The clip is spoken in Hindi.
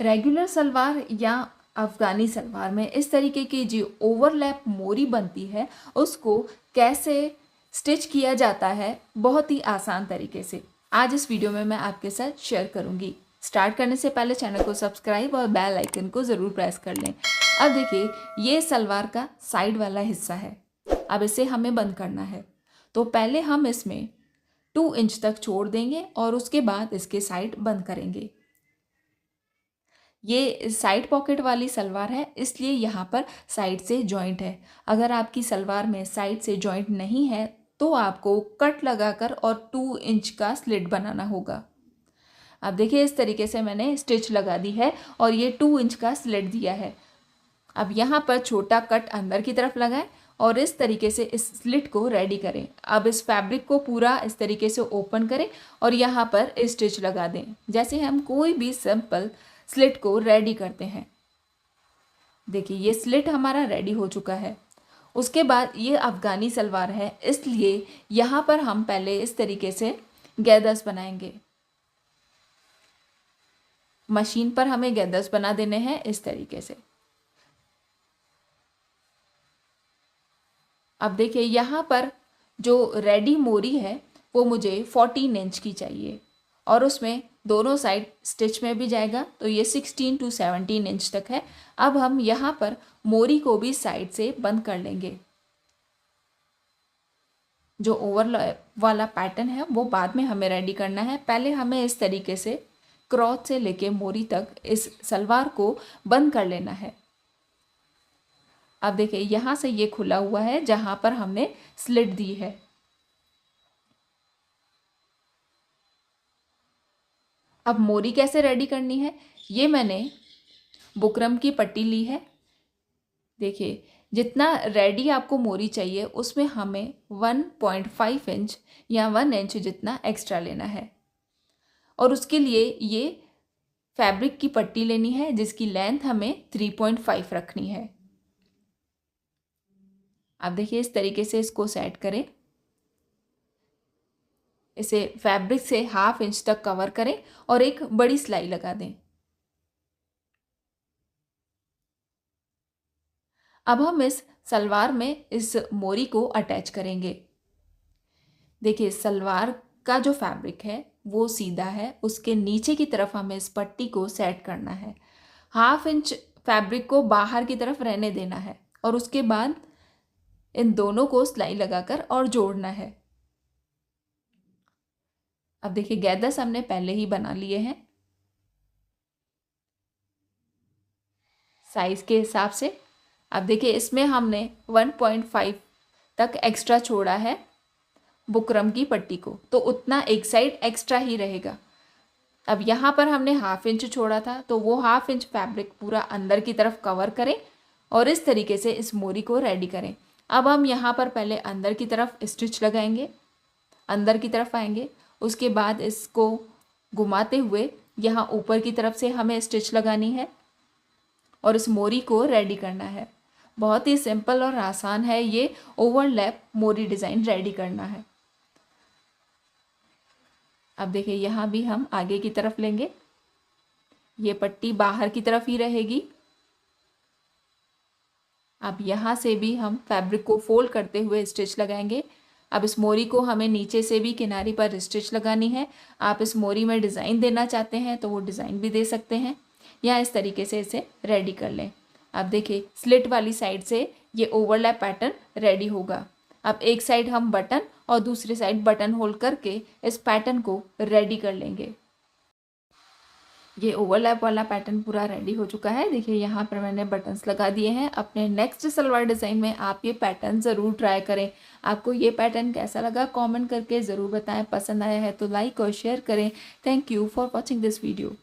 रेगुलर सलवार या अफ़गानी सलवार में इस तरीके की जो ओवरलैप मोरी बनती है उसको कैसे स्टिच किया जाता है बहुत ही आसान तरीके से आज इस वीडियो में मैं आपके साथ शेयर करूंगी। स्टार्ट करने से पहले चैनल को सब्सक्राइब और बेल आइकन को ज़रूर प्रेस कर लें। अब देखिए ये सलवार का साइड वाला हिस्सा है, अब इसे हमें बंद करना है। तो पहले हम इसमें 2 इंच तक छोड़ देंगे और उसके बाद इसके साइड बंद करेंगे। ये साइड पॉकेट वाली सलवार है इसलिए यहाँ पर साइड से जॉइंट है। अगर आपकी सलवार में साइड से जॉइंट नहीं है तो आपको कट लगाकर और 2 इंच का स्लिट बनाना होगा। अब देखिए इस तरीके से मैंने स्टिच लगा दी है और ये 2 इंच का स्लिट दिया है। अब यहाँ पर छोटा कट अंदर की तरफ लगाएं और इस तरीके से इस स्लिट को रेडी करें। अब इस फैब्रिक को पूरा इस तरीके से ओपन करें और यहाँ पर स्टिच लगा दें जैसे हम कोई भी सिंपल स्लिट को रेडी करते हैं। देखिए ये स्लिट हमारा रेडी हो चुका है। उसके बाद ये अफ़गानी सलवार है इसलिए यहाँ पर हम पहले इस तरीके से गैदर्स बनाएंगे। मशीन पर हमें गैदर्स बना देने हैं इस तरीके से। अब देखिए यहाँ पर जो रेडी मोरी है वो मुझे 14 इंच की चाहिए और उसमें दोनों साइड स्टिच में भी जाएगा तो ये 16 to 17 इंच तक है। अब हम यहाँ पर मोरी को भी साइड से बंद कर लेंगे। जो ओवरलैप वाला पैटर्न है वो बाद में हमें रेडी करना है। पहले हमें इस तरीके से क्रॉस से लेके मोरी तक इस सलवार को बंद कर लेना है। अब देखिए यहाँ से ये खुला हुआ है जहाँ पर हमने स्लिट दी है। अब मोरी कैसे रेडी करनी है, ये मैंने बुकरम की पट्टी ली है। देखिए जितना रेडी आपको मोरी चाहिए उसमें हमें 1.5 इंच या 1 इंच जितना एक्स्ट्रा लेना है और उसके लिए ये फैब्रिक की पट्टी लेनी है जिसकी लेंथ हमें 3.5 रखनी है। अब देखिए इस तरीके से इसको सेट करें, इसे फैब्रिक से 1/2 इंच तक कवर करें और एक बड़ी सिलाई लगा दें। अब हम इस सलवार में इस मोरी को अटैच करेंगे। देखिए सलवार का जो फैब्रिक है वो सीधा है, उसके नीचे की तरफ हमें इस पट्टी को सेट करना है। 1/2 इंच फैब्रिक को बाहर की तरफ रहने देना है और उसके बाद इन दोनों को सिलाई लगाकर और जोड़ना है। अब देखिए गैदर्स हमने पहले ही बना लिए हैं साइज के हिसाब से। अब देखिए इसमें हमने 1.5 तक एक्स्ट्रा छोड़ा है बुकरम की पट्टी को, तो उतना एक साइड एक्स्ट्रा ही रहेगा। अब यहाँ पर हमने 1/2 इंच छोड़ा था तो वो 1/2 इंच फैब्रिक पूरा अंदर की तरफ कवर करें और इस तरीके से इस मोरी को रेडी करें। अब हम यहाँ पर पहले अंदर की तरफ स्टिच लगाएंगे, अंदर की तरफ आएंगे, उसके बाद इसको घुमाते हुए यहाँ ऊपर की तरफ से हमें स्टिच लगानी है और इस मोरी को रेडी करना है। बहुत ही सिंपल और आसान है ये ओवरलैप मोरी डिज़ाइन रेडी करना है। अब देखिए यहाँ भी हम आगे की तरफ लेंगे, ये पट्टी बाहर की तरफ ही रहेगी। अब यहाँ से भी हम फैब्रिक को फोल्ड करते हुए स्टिच लगाएंगे। अब इस मोरी को हमें नीचे से भी किनारे पर स्टिच लगानी है। आप इस मोरी में डिज़ाइन देना चाहते हैं तो वो डिज़ाइन भी दे सकते हैं या इस तरीके से इसे रेडी कर लें। अब देखिए स्लिट वाली साइड से ये ओवरलैप पैटर्न रेडी होगा। अब एक साइड हम बटन और दूसरी साइड बटन होल करके इस पैटर्न को रेडी कर लेंगे। ये ओवरलैप वाला पैटर्न पूरा रेडी हो चुका है। देखिए यहाँ पर मैंने बटन्स लगा दिए हैं। अपने नेक्स्ट सलवार डिज़ाइन में आप ये पैटर्न ज़रूर ट्राई करें। आपको ये पैटर्न कैसा लगा कमेंट करके ज़रूर बताएं। पसंद आया है तो लाइक और शेयर करें। Thank you for watching this video.